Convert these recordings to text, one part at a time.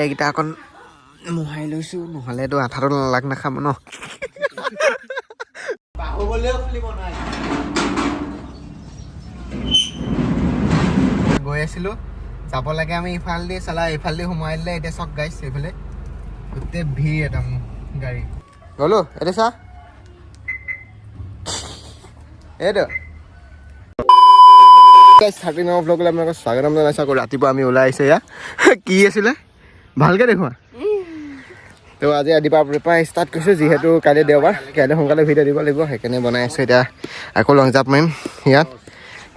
এইকেইটা অকণ মোহাৰি লৈছোঁ, নহ'লেতো আঠাটো নালাগ নাখাব ন। গৈ আছিলোঁ, যাব লাগে আমি ইফালেদি, চালা ইফালেদি সোমাই দিলে। এতিয়া চক গাইছ এইফালে গোটেই ভিৰ একদম গাড়ী। গ'লো এতিয়া চা এইটো 30 নম্বৰ ব্লগলৈ আপোনালোকক স্বাগতম জনাইছোঁ। আকৌ ৰাতিপুৱা আমি ওলাই আহিছোঁ। এয়া কি আছিলে ভালকৈ দেখুওৱা। তো আজি ৰাতিপুৱা ষ্টাৰ্ট কৰিছোঁ, যিহেতু কাইলৈ দেওবাৰ, কাইলৈ সোনকালে ভিডিঅ' দিব লাগিব, সেইকাৰণে বনাই আছোঁ। এতিয়া আকৌ লং জাম্প মাৰিম। ইয়াত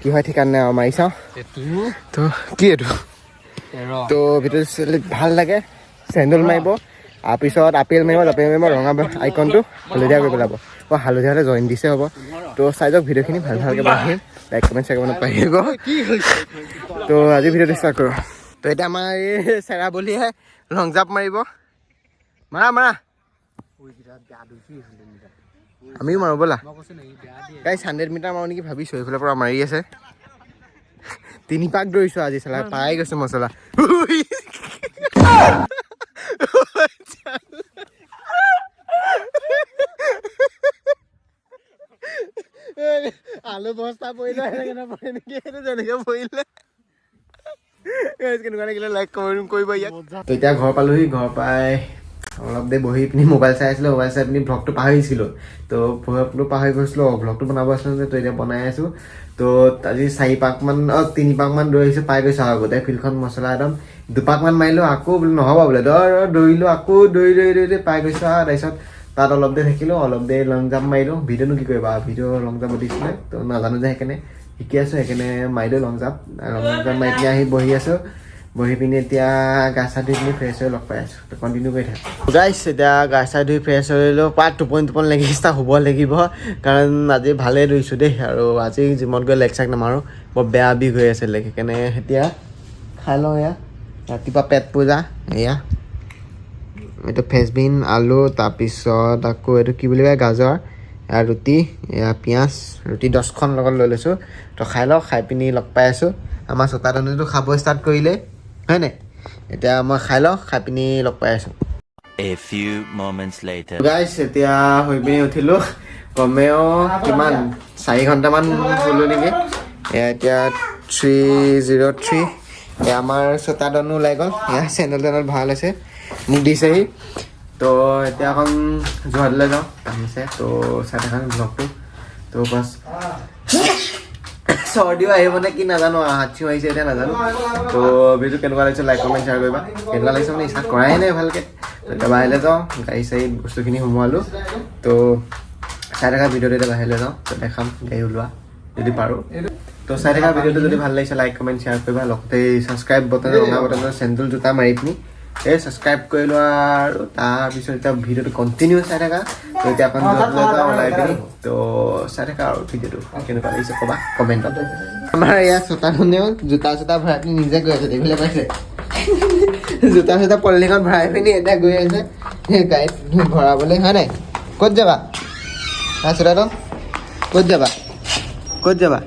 কি হয় ঠিকান নাই, মাৰি চাওঁ। তো কি এইটো তো ভিডিঅ'টো ভাল লাগে চেণ্ডেল মাৰিব, তাৰপিছত আপেল মাৰিব, ৰঙা আইকনটো হালধীয়া কৰি পেলাব। হালধীয়া হ'লে জইন দিছে হ'ব। তো চাই যাওক ভিডিঅ'খিনি, ভালকৈ বনাম। লাইক কমেণ্ট চেকমেণ্ট পাৰিব। তো আজি ভিডিঅ'টো ষ্টাৰ্ট কৰোঁ। তো এতিয়া আমাৰ এই চেৰাবলীহে লং জাম্প মাৰিব। মাৰা মাৰা, আমিও মাৰো ব'লা। গাইছ 100 মিটাৰ মাৰো নেকি ভাবিছোঁ। এইফালৰ পৰা মাৰি আছে। 3 পাক দৌৰিছোঁ আজি, চালা পাই গৈছোঁ মছলা। আলু বস্তা পৰিলে পৰে নেকি, সেইটো যেনেকৈ পৰিলে। কেনেকুৱা লাগিলে লাইক কমেণ্ট কৰিব ইয়াক। তো এতিয়া ঘৰ পালোহি, ঘৰ পাই অলপ দেৰি বহি পিনি মোবাইল চাই আছিলোঁ। মোবাইল চাই পিনি ভ্লগটো পাহৰিছিলোঁ। তো ভ্লগটো পাহৰি গৈছিলোঁ, ভ্লগটো বনাব আছিলোঁ যে, তো এতিয়া বনাই আছোঁ। তো আজি 3 পাকমান দৌৰি আহিছোঁ, পাই গৈছোঁ আৰু গোটেই ফিল্ডখন মছলা একদম। 2 পাকমান মাৰিলোঁ, আকৌ বোলে নহ'ব বোলে, দৌৰিলোঁ, আকৌ দৌৰি পাই গৈছোঁ আৰু। তাৰপিছত তাত অলপ দেৰি থাকিলোঁ, অলপ দেৰি লং জাম্প মাৰিলোঁ। ভিডিঅ'নো কি কৰিবা, ভিডিঅ' লং জাম্প দিছিলে, তো নাজানো যে, সেইকাৰণে শিকি আছোঁ, সেইকাৰণে মাৰিলোঁ লং জাম্প মাৰি পিনি আহি বহি আছোঁ। বহি পিনি এতিয়া গা চা ধুই পিনি ফ্ৰেছ হৈ লগ পাই আছোঁ। তো কণ্টিনিউ কৰি থাক গাইছ। এতিয়া গা চা ধুই ফ্ৰেছ হৈলোঁ, পাত টোপনি লাগি শুব লাগিব, কাৰণ আজি ভালেই দৌৰিছোঁ দেই। আৰু আজি জিমত গৈ লেগ চেগ নামাৰোঁ, বৰ বেয়া বিষ হৈ আছে লেগ, সেইকাৰণে এতিয়া খাই লওঁ। এয়া ৰাতিপুৱা পেট পূজা, এয়া এইটো ফ্ৰেঞ্চবিন, আলু, তাৰপিছত আকৌ এইটো কি বুলি কয় গাজৰ, এয়া ৰুটি, এয়া পিঁয়াজ, ৰুটি 10খন লগত লৈ লৈছোঁ। তো খাই লওঁ, খাই পিনি লগ পাই আছোঁ। আমাৰ চতাদনীটো খাব ষ্টাৰ্ট কৰিলে হয় নাই। এতিয়া মই খাই লওঁ, খাই পিনি লগ পাই আছোঁ। A few moments later. গাইছ এতিয়া শুই পিনি উঠিলোঁ, কমেও কিমান 4 ঘণ্টামান শুলোঁ নেকি। এতিয়া 3:03। এয়া আমাৰ চতাদনো ওলাই গ'ল। এয়া চেনেল ভাল আছে, মোক দিছেহি। তো এতিয়া এখন যোৰহাটলৈ যাওঁ, আহিছে। তো চাই দেখা ব্লগটো। তো বাছ চৰ্দিও আহিব নে কি নাজানো, হাঁচিও আহিছে এতিয়া নাজানো। তো ভিডিঅ'টো কেনেকুৱা লাগিছে লাইক কমেণ্ট শ্বেয়াৰ কৰিবা। কেনেকুৱা লাগিছে মানে ষ্টাৰ্ট কৰাই নাই ভালকৈ। এতিয়া বাহিৰলৈ যাওঁ, গাড়ী চাড়ী বস্তুখিনি সোমোৱালোঁ। তো চাই থকা ভিডিঅ'টো এতিয়া বাহিৰলৈ যাওঁ, তো দেখাম গাড়ী ওলোৱা যদি পাৰোঁ। তো চাই থকা ভিডিঅ'টো যদি ভাল লাগিছে লাইক কমেণ্ট শ্বেয়াৰ কৰিবা। লগতে ছাবস্ক্ৰাইব বটন, ৰঙা বটনৰ চেণ্ডেল জোতা মাৰি পিনি ছাবস্ক্ৰাইব কৰি লোৱা। আৰু তাৰপিছত এতিয়া ভিডিঅ'টো কণ্টিনিউ চাই থাকা। তো এতিয়া এখন যাওঁ ওলাই পিনি, তো চাই থাকা আৰু ভিডিঅ'টো কেনেকুৱা লাগিছে ক'বা কমেণ্টত। আমাৰ ইয়াত চোতাখনেও জোতা চোতা ভৰাই পিনি নিজে গৈ আছে, দেখিবলৈ পাইছে। জোতা চোতা পলিথিনত ভৰাই পিনি এতিয়া গৈ আছে গাড়ীত ভৰাবলৈ, হয় নাই। ক'ত যাবা হা চোতাটো, ক'ত যাবা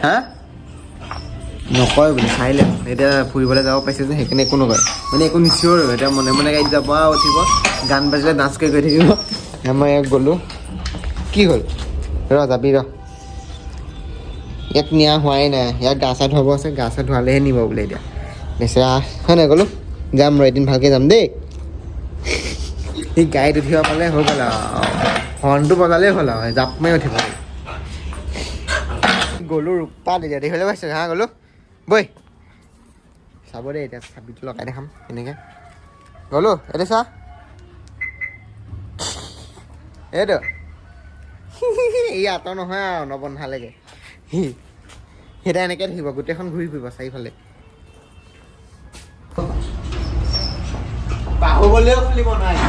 হা নকয় বোলে, চাইলে এতিয়া ফুৰিবলৈ যাব পাইছে যে, সেইকাৰণে একো নকয়, মানে একো নিচিঞৰ। এতিয়া মনে মনে গাড়ীত যাব আৰু উঠিব, গান বাজিলে ডান্স কৰি গৈ থাকিব। মই ইয়াক গ'লোঁ, কি হ'ল যাবি ইয়াক নিয়া হোৱাই নাই, ইয়াক গা চা ধুৱাব আছে, গা চা ধোৱালেহে নিব বোলে এতিয়া। বেচেৰা হয় নাই। গ'লোঁ, যাম এদিন ভালকৈ যাম দেই। সি গাড়ীত উঠিব পালে হৈ গ'ল আৰু, হৰ্ণটো বজালেই হ'ল আৰু, জাপ মাৰি উঠিব। গ'লোঁ ৰূপা তেতিয়া দেখিবলৈ পাইছে হা, গ'লোঁ বৈ চাব দেই। এতিয়া চাবিটো লগাই দেখাম এনেকৈ গ'লোঁ। এতিয়া চা এইটো এই আঁতৰ নহয় আৰু নবন্ধালৈকে সেইটা এনেকৈ থাকিব, গোটেইখন ঘূৰি ফুৰিব চাৰিওফালে। বাহুবলীও খুলিব নোৱাৰে।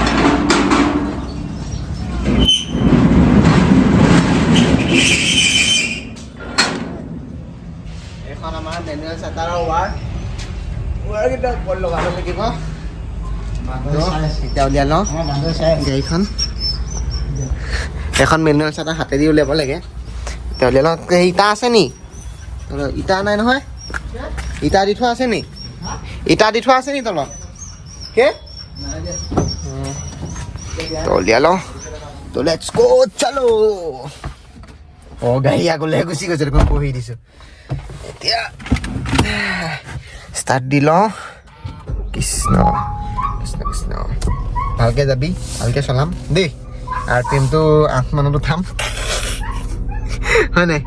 এখন আমাৰ মেনুৱেল চাটাৰৰ ৱাৰকেইটা ওপৰত লগাব লাগিব। এতিয়া উলিয়াই লওঁ গাড়ীখন। এখন মেনুৱেল চাটাৰ হাতেদি উলিয়াব লাগে। এতিয়া উলিয়াই লওঁ। ইটা আছে নি? ইটা নাই নহয়, ইটা দি থোৱা আছে নি? তলত কে তো উলিয়াই লওঁ তো লেটছ গো চলো গাড়ী আগলৈ গুচি গৈছে দেখোন বহি দিছোঁ এতিয়া ষ্টাৰ্ট দি লওঁ কৃষ্ণ কৃষ্ণ কৃষ্ণ ভালকৈ যাবি ভালকৈ চলাম দেই আৰু ট্ৰেইনটো 8 মানত উঠাম হয় নাই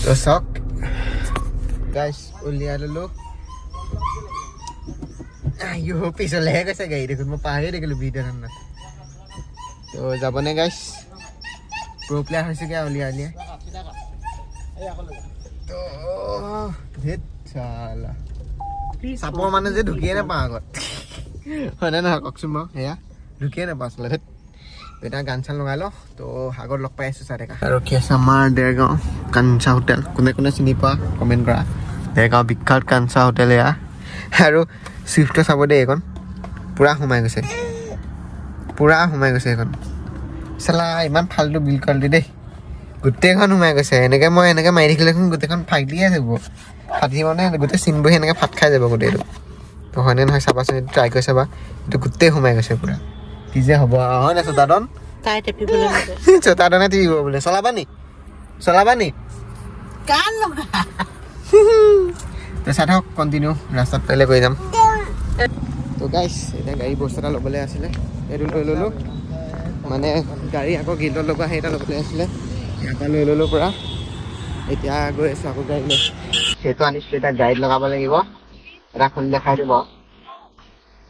তো চাওক গাইছ উলিয়াই ল'লোঁ পিছলৈহে গৈছে গাড়ী দেখোন মই পাহৰি দেখিলোঁ ভিডিঅ' না তো যাবনে গাইছ প্ৰ' প্লেয়াৰ হৈছেগৈ উলিয়াই উলিয়াই তো ধেত চালা চাপৰ মানে যে ঢুকিয়ে নাপাওঁ আগত হয়নে নহয় কওকচোন বাৰু সেয়া ঢুকিয়ে নাপাওঁ আচলতে ধেত এতিয়া গান চান লগাই লওঁ তো আগত লগ পাই আছোঁ চাই দেখা আৰু কি আছে আমাৰ দেৰগাঁও কাঞ্চা হোটেল কোনে কোনে চিনি পোৱা কমেণ্ট কৰা দেৰগাঁও বিখ্যাত কাঞ্চা হোটেল এয়া আৰু চুইফ্টটো চাব দেই এইখন পূৰা সোমাই গৈছে এইখন চালা ইমান ফাল্টু বিল কোৱালিটি দেই গোটেইখন সোমাই গৈছে এনেকৈ মই এনেকৈ মাৰি থাকিলে দেখোন গোটেইখন ফাটিয়ে যাব ফাটি মানে গোটেই চিন বহি এনেকৈ ফাট খাই যাব গোটেইটো তো হয়নে নহয় চাবাচোন এইটো ট্ৰাই কৰি চাবা এইটো গোটেই সোমাই গৈছে পূৰা কি যে হ'ব হয় নাই চতাদন চতাদনে টিপিব বোলে চলাবা নি তো চাই থাকক কণ্টিনিউ ৰাস্তাত পাৰিলে গৈ যাম তো গাইছ এতিয়া গাড়ী বস্তু এটা ল'বলৈ আছিলে এইটো লৈ ল'লোঁ মানে গাড়ী আকৌ গিল্ডত লগোৱা সেইটা ল'বলৈ আছিলে ইয়াৰ পৰা লৈ ল'লোঁ পূৰা এতিয়া গৈ আছোঁ আকৌ গাড়ী লৈ সেইটো আনিছিলোঁ এতিয়া গাড়ীত লগাব লাগিব এটা খুলি দেখাই দিব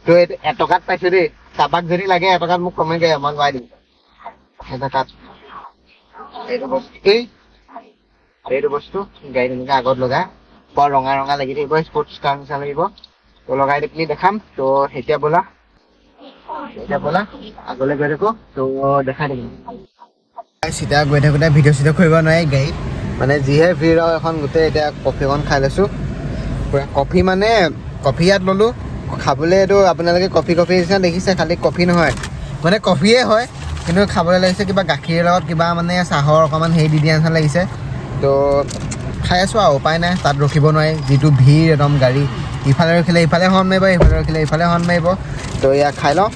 তো এইটো এটকাত পাইছোঁ দেই কাৰোবাক যদি লাগে এটকাত মোক কমেণ্ট কৰি মই লগাই দিম এটকাত এইটো বস্তু গাড়ীত এনেকৈ আগত লগাই বৰ ৰঙা ৰঙা লাগি থাকিব স্পৰ্টছ কাৰ নিচিনা লাগিব তো লগাই দি পিনি দেখাম তো এতিয়া ব'লা আগলৈ গৈ থাকোঁ তো দেখাই দিম চিধা গৈ থাকোঁতে ভিডিঅ' চিডিঅ' কৰিব নোৱাৰি গাড়ীত মানে যিহে ভিৰ আৰু এখন গোটেই এতিয়া কফি এখন খাই লৈছোঁ পূৰা কফি মানে কফি ইয়াত ল'লোঁ খাবলৈ এইটো আপোনালোকে কফি নিচিনা দেখিছে খালি কফি নহয় মানে কফিয়ে হয় কিন্তু খাবলৈ লাগিছে কিবা গাখীৰৰ লগত কিবা মানে চাহৰ অকণমান হেৰি দি দিয়া নিচিনা লাগিছে তো খাই আছোঁ আৰু উপায় নাই তাত ৰখিব নোৱাৰি যিটো ভিৰ একদম গাড়ী ইফালে ৰখিলে ইফালে হৰ্ণ মাৰিব ইফালে ৰখিলে ইফালে হৰ্ণ মাৰিব তো ইয়াক খাই লওঁ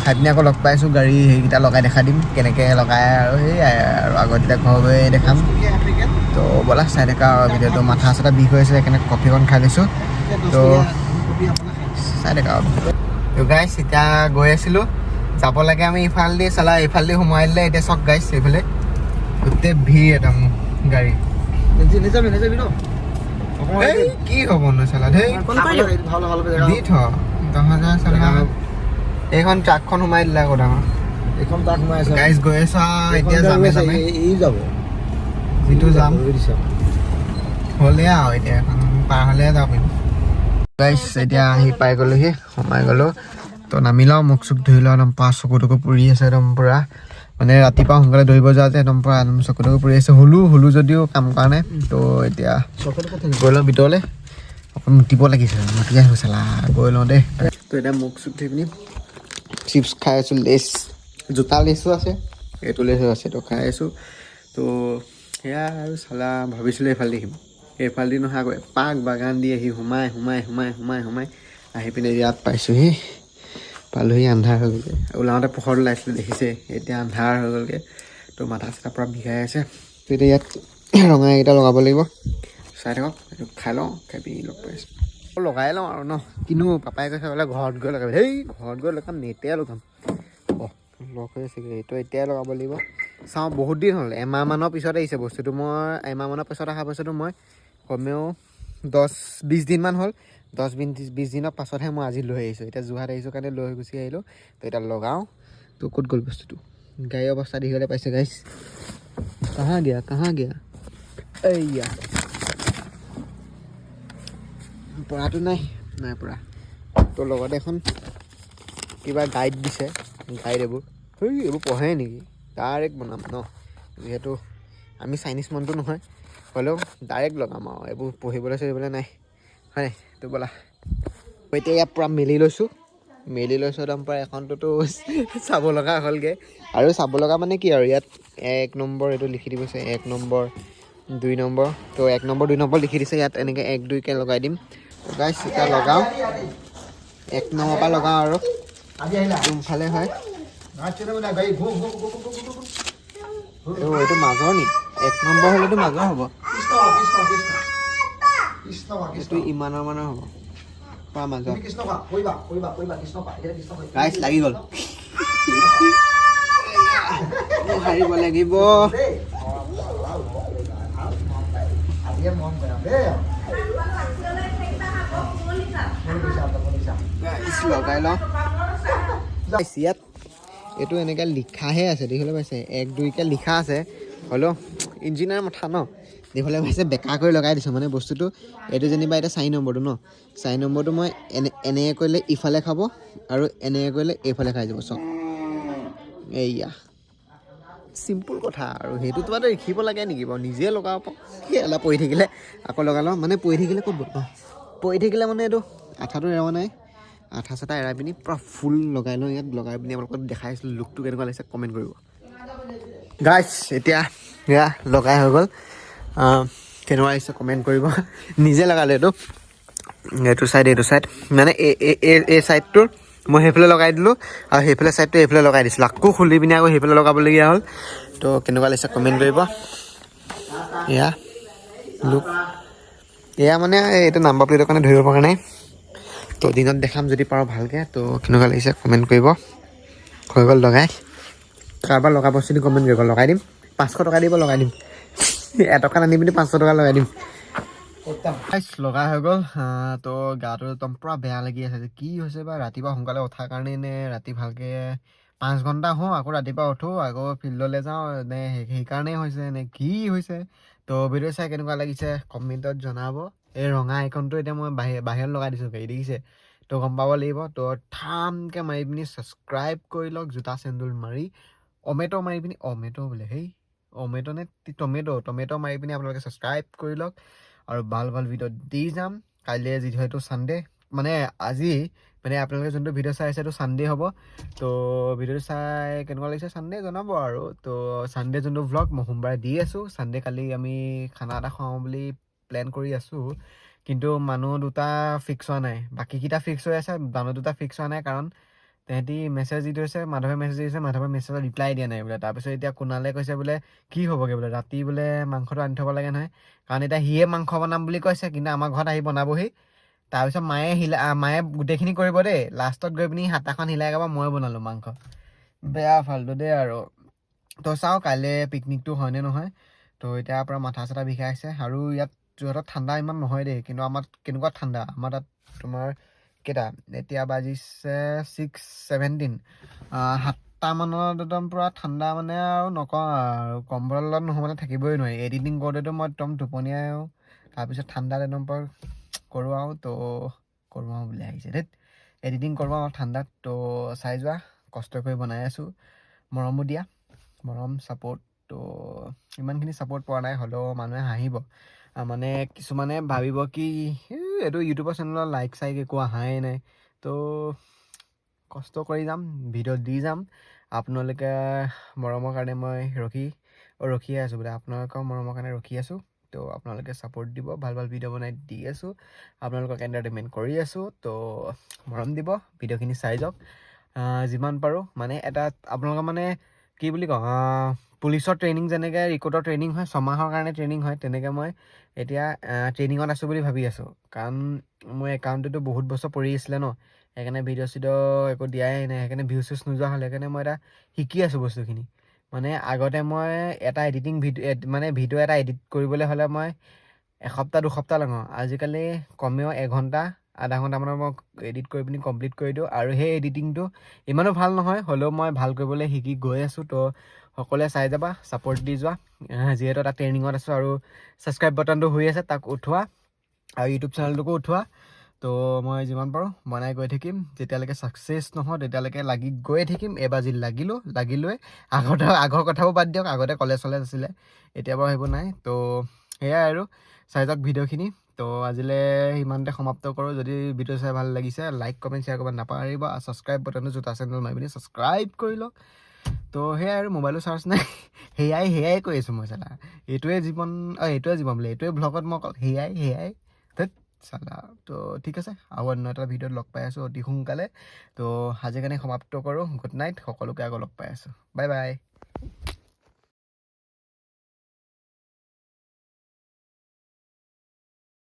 খাই পিনি আকৌ লগ পাইছোঁ গাড়ী সেইকেইটা লগাই দেখাই দিম কেনেকৈ লগাই আৰু সেয়াই আৰু আগত এতিয়া ঘৰ গৈ দেখাম তো ব'লা চাই দেখা আৰু ভিডিঅ'টো মাথা চাথা বিষ হৈ আছে সেইকাৰণে কফিখন খাই লৈছোঁ তো চাই দেখা আৰু তো গাইছ এতিয়া গৈ আছিলোঁ যাব লাগে আমি ইফালেদি চালা ইফালেদি সোমাই দিলে এতিয়া চক গাইছ এইফালে গোটেই ভিৰ একদম গাড়ী কি হ'ব নো চালা ধেই দি থ 10,000 চালা এইখন ট্ৰাকখন সোমাই দিলে আকৌ ডাঙৰ এইখন ট্ৰাক সোমাই আছে গাইছ গৈ আছোঁ এতিয়া যামে যাব যিটো যাম হ'লে আৰু এতিয়া এখন পাৰ হ'লে যাব পাৰিম গাইছ এতিয়া আহি পাই গ'লোহি সোমাই গ'লোঁ তো নামি লওঁ মুখ চুখ ধুই লওঁ একদম পূৰা চকু টকু পুৰি আছে একদম পূৰা মানে ৰাতিপুৱা সোনকালে দৌৰিব যাওঁ যে একদম পূৰা একদম চকু টকু পুৰি আছে হুলো যদিও কাম কৰা নাই তো এতিয়া গৈ লওঁ ভিতৰলৈ অকণ মুতিব লাগিছে মুতি আহিব চালা গৈ লওঁ দেই তো এতিয়া মুখ চুখ ধুই পিনি চিপছ খাই আছোঁ লেচ জোতা লেচো আছে এইটো লেচো আছে তো খাই আছোঁ তো সেয়া আৰু চালা ভাবিছিলোঁ এইফালে দেখিম এইফালেদি নহয় আকৌ এপাক বাগান দি আহি সোমাই আহি পিনে ইয়াত পাইছোঁহি পালোহি আন্ধাৰ হৈ গ'লগৈ ওলাওঁতে পোহৰটো লাইছিলোঁ দেখিছে এতিয়া আন্ধাৰ হৈ গ'লগৈ তো মাথা চাথা পূৰা বিষাই আছে তো এতিয়া ইয়াত ৰঙা এইকেইটা লগাব লাগিব চাই থাকক এইটো খাই লওঁ খাই পিনি লগ পাইছোঁ লগাই লওঁ আৰু ন কিন্তু পাপাই কৈছে বোলে ঘৰত গৈ লগাবি ঘৰত গৈ লগাম এতিয়াই লগাম লগ হৈ আছে এইটো এতিয়াই লগাব লাগিব চাওঁ বহুত দিন হ'ল এমাহমানৰ পিছত আহিছে বস্তুটো মই এমাহমানৰ পিছত অহা বস্তুটো মই কমেও 10-20 দিনমান হ'ল 10-20 দিনৰ পাছতহে মই আজি লৈ আহিছোঁ এতিয়া যোৰহাট আহিছোঁ কাৰণে লৈ গুচি আহিলোঁ তো এতিয়া লগাওঁ তো ক'ত গ'ল বস্তুটো গাড়ীৰ অৱস্থা দেখিবলৈ পাইছে গাইছ কাহা গিয়া এইয়া পঢ়াটো নাই পৰা তো লগতে এখন কিবা গাইড দিছে গাইড এইবোৰ পঢ়ে নেকি ডাইৰেক্ট বনাম ন যিহেতু আমি চাইনিজ মনটো নহয় হ'লেও ডাইৰেক্ট লগাম আৰু এইবোৰ পঢ়িবলৈ চঢ়িবলৈ নাই হয় তো ব'লা এতিয়া ইয়াত পূৰা মেলি লৈছোঁ একদম পূৰা এখনটোতো চাব লগা হ'লগৈ আৰু চাব লগা মানে কি আৰু ইয়াত 1 নম্বৰ এইটো লিখি দিছে 1 নম্বৰ 2 নম্বৰ তো 1 নম্বৰ 2 নম্বৰ লিখি দিছে ইয়াত এনেকৈ 1 2কৈ লগাই দিম গাইছ এতিয়া লগাওঁ 1 নম্বৰ পৰা লগাওঁ আৰু কোনফালে হয় এইটো মাজৰ নি 1 নম্বৰ হ'লেতো মাজৰ হ'ব এইটো ইমানৰ মানৰ হ'ব পৰা মাজৰ গাইছ লাগি গ'ল হাৰিব লাগিব লগাই লওঁ ইয়াত এইটো এনেকৈ লিখাহে আছে দেখিবলৈ পাইছে 1 2কৈ লিখা আছে হ'লেও ইঞ্জিনিয়াৰ মাথা ন দেখিবলৈ পাইছে বেকা কৰি লগাই দিছোঁ মানে বস্তুটো এইটো যেনিবা এতিয়া 4 নম্বৰটো ন 4 নম্বৰটো মই এনেকৈ কৰিলে ইফালে খাব আৰু এনেকৈ কৰিলে এইফালে খাই যাব চব এইয়া চিম্পুল কথা আৰু সেইটো তোমাৰতো লিখিব লাগে নেকি বাৰু নিজে লগাব এলা পৰি থাকিলে আকৌ লগাই লওঁ মানে পৰি থাকিলে ক'ত গ'ল পৰি থাকিলে মানে এইটো আঠাটো এৰা নাই আঠা চাঠা এৰাই পিনি পূৰা ফুল লগাই লওঁ ইয়াত লগাই পিনি আপোনালোকক দেখাই আছিলোঁ লুকটো কেনেকুৱা লাগিছে কমেণ্ট কৰিব গাইছ এতিয়া এয়া লগাই হৈ গ'ল কেনেকুৱা লাগিছে কমেণ্ট কৰিব নিজে লগালোঁ এইটো চাইড মানে এই চাইডটোৰ মই সেইফালে লগাই দিলোঁ আৰু সেইফালে চাইডটো এইফালে লগাই দিছিলোঁ আকৌ খুলি পিনি আকৌ সেইফালে লগাবলগীয়া হ'ল তো কেনেকুৱা লাগিছে কমেণ্ট কৰিব এয়া লুক এয়া মানে এইটো নাম্বাৰ প্লেটৰ কাৰণে ধৰিব পৰা নাই তো দিনত দেখাম যদি পাৰোঁ ভালকৈ তো কেনেকুৱা লাগিছে কমেণ্ট কৰিব হৈ গ'ল লগাই কাৰোবাৰ লগাব যদি কমেণ্ট কৰিব লগাই দিম 500 টকা দিব লগাই দিম 1 টকা আনি পিনি 500 টকা লগাই দিম লগা হৈ গ'ল তো গাটো একদম পূৰা বেয়া লাগি আছে যে কি হৈছে বা ৰাতিপুৱা সোনকালে উঠাৰ কাৰণে নে ৰাতি ভালকৈ 5 ঘণ্টা হওঁ আকৌ ৰাতিপুৱা উঠোঁ আকৌ ফিল্ডলৈ যাওঁ নে সেইকাৰণেই হৈছে নে কি হৈছে তো ভিডিঅ' চাই কেনেকুৱা লাগিছে কমেণ্টত জনাব এই ৰঙা আইকনটো এতিয়া মই বাহিৰত লগাই দিছোঁ গাড়ী দেখিছে তো গম পাব লাগিব তো ঠামকৈ মাৰি পিনি ছাবস্ক্ৰাইব কৰি লওক জোতা চেণ্ডেল মাৰি অমেটো মাৰি পিনি অমেটো বোলে সেই অমেটো নে টমেটো মাৰি পিনি আপোনালোকে ছাবস্ক্ৰাইব কৰি লওক আৰু ভাল ভিডিঅ' দি যাম কাইলৈ যিহেতু ছানডে মানে আজি মানে আপোনালোকে যোনটো ভিডিঅ' চাই আছে এইটো ছানডে হ'ব তো ভিডিঅ'টো চাই কেনেকুৱা লাগিছে ছানডে জনাব আৰু তো ছানডে যোনটো ভ্লগ মই সোমবাৰে দি আছোঁ ছানডে কালি আমি খানা এটা খুৱাওঁ বুলি প্লেন কৰি আছোঁ কিন্তু মানুহ 2টা ফিক্স হোৱা নাই বাকীকেইটা ফিক্স হৈ আছে মানুহ 2টা ফিক্স হোৱা নাই কাৰণ তেহেঁতি মেছেজ দি থৈছে মাধৱে মেছেজ দি দিছে মাধৱে মেছেজত ৰিপ্লাই দিয়া নাই বোলে তাৰপিছত এতিয়া কুণালে কৈছে বোলে কি হ'বগৈ বোলে ৰাতি বোলে মাংসটো আনি থ'ব লাগে নহয় কাৰণ এতিয়া সিয়ে মাংস বনাম বুলি কৈছে কিন্তু আমাৰ ঘৰত আহি বনাবহি তাৰপিছত মায়ে গোটেইখিনি কৰিব দেই লাষ্টত গৈ পিনি হাতাখন হিলাই গাব মই বনালোঁ মাংস বেয়া ফাল্টু দেই আৰু তো চাওঁ কাইলৈ পিকনিকটো হয়নে নহয় তো এতিয়াৰ পৰা মাথা চাথা বিষাইছে আৰু ইয়াত যোৰহাটত ঠাণ্ডা ইমান নহয় দেই কিন্তু আমাৰ কেনেকুৱা ঠাণ্ডা আমাৰ তাত তোমাৰ কেইটা এতিয়া বাজিছে 6:17 7টা মানত একদম পূৰা ঠাণ্ডা মানে আৰু নকওঁ আৰু কম্বলত নহ'লে থাকিবই নোৱাৰি এডিটিং কৰোঁতেতো মই একদম টোপনিয়াই আৰু তাৰপিছত ঠাণ্ডাত একদম পৰ কৰোঁ তো কৰোঁ বুলি আহিছে দেই এডিটিং কৰোঁ আৰু ঠাণ্ডাত তো চাই যোৱা কষ্ট কৰি বনাই আছোঁ মৰমো দিয়া মৰম ছাপোৰ্ট তো ইমানখিনি ছাপোৰ্ট পোৱা নাই হ'লেও মানুহে হাঁহিব মানে কিছুমানে ভাবিব কি এইটো ইউটিউবৰ চেনেলত লাইক চাইক একো অহাই নাই তো কষ্ট কৰি যাম ভিডিঅ' দি যাম আপোনালোকে মৰমৰ কাৰণে মই ৰখিয়ে আছোঁ বোলে আপোনালোকৰ মৰমৰ কাৰণে ৰখি আছোঁ তো আপোনালোকে ছাপোৰ্ট দিব ভাল ভিডিঅ' বনাই দি আছোঁ আপোনালোকক এণ্টাৰটেইনমেণ্ট কৰি আছোঁ তো মৰম দিব ভিডিঅ'খিনি চাই যাওক যিমান পাৰোঁ মানে এটা আপোনালোকৰ মানে কি বুলি কওঁ পুলিচৰ ট্ৰেইনিং যেনেকৈ ৰিক্ৰুটৰ ট্ৰেইনিং হয় 6 মাহৰ কাৰণে ট্ৰেইনিং হয় তেনেকৈ মই এতিয়া ট্ৰেইনিঙত আছোঁ বুলি ভাবি আছোঁ কাৰণ মোৰ একাউণ্টটোতো বহুত বছৰ পৰি আছিলে ন সেইকাৰণে ভিডিঅ' একো দিয়াই নাই সেইকাৰণে ভিউজ নোযোৱা হ'ল সেইকাৰণে মই এটা শিকি আছোঁ বস্তুখিনি মানে আগতে মই এটা ভিডিঅ' এটা এডিট কৰিবলৈ হ'লে মই 1 সপ্তাহ 2 সপ্তাহ লগাওঁ আজিকালি কমেও 1 ঘণ্টা আধা ঘণ্টামানৰ মই এডিট কৰি পিনি কমপ্লিট কৰি দিওঁ আৰু সেই এডিটিংটো ইমানো ভাল নহয় হ'লেও মই ভাল কৰিবলৈ শিকি গৈ আছোঁ তো সকলোৱে চাই যাবা ছাপোৰ্ট দি যোৱা যিহেতু এটা ট্ৰেইনিঙত আছোঁ আৰু ছাবস্ক্ৰাইব বাটনটো হৈ আছে তাক উঠোৱা আৰু ইউটিউব চেনেলটোকো উঠোৱা তো মই যিমান পাৰোঁ বনাই গৈ থাকিম যেতিয়ালৈকে ছাকচেছ নহওঁ তেতিয়ালৈকে লাগি গৈ থাকিম এবাৰ যি লাগিলোৱে আগৰ কথাও বাদ দিয়ক আগতে কলেজ আছিলে এতিয়া বাৰু সেইবোৰ নাই তো সেয়াই আৰু চাই যাওক ভিডিঅ'খিনি তো আজিলৈ ইমানতে সমাপ্ত কৰোঁ যদি ভিডিঅ' চাই ভাল লাগিছে লাইক কমেণ্ট শ্বেয়াৰ কৰিব নাপাহৰিব আৰু ছাবস্ক্ৰাইব বাটনটো জোতা চেনেল মাৰি পিনি ছাবস্ক্ৰাইব কৰি লওক তো সেয়াই আৰু মোবাইলো চাৰ্জ নাই সেয়াই কৈ আছোঁ মই চালা এইটোৱে জীৱন বোলে এইটোৱে ভ্লগত মই অকল সেয়াই ধেত চালা তো ঠিক আছে, আৰু অন্য এটা ভিডিঅ'ত লগ পাই আছোঁ অতি সোনকালে। তো আজিৰ কাৰণে সমাপ্ত কৰোঁ। গুড নাইট, সকলোকে আকৌ লগ পাই আছোঁ। Bye bye.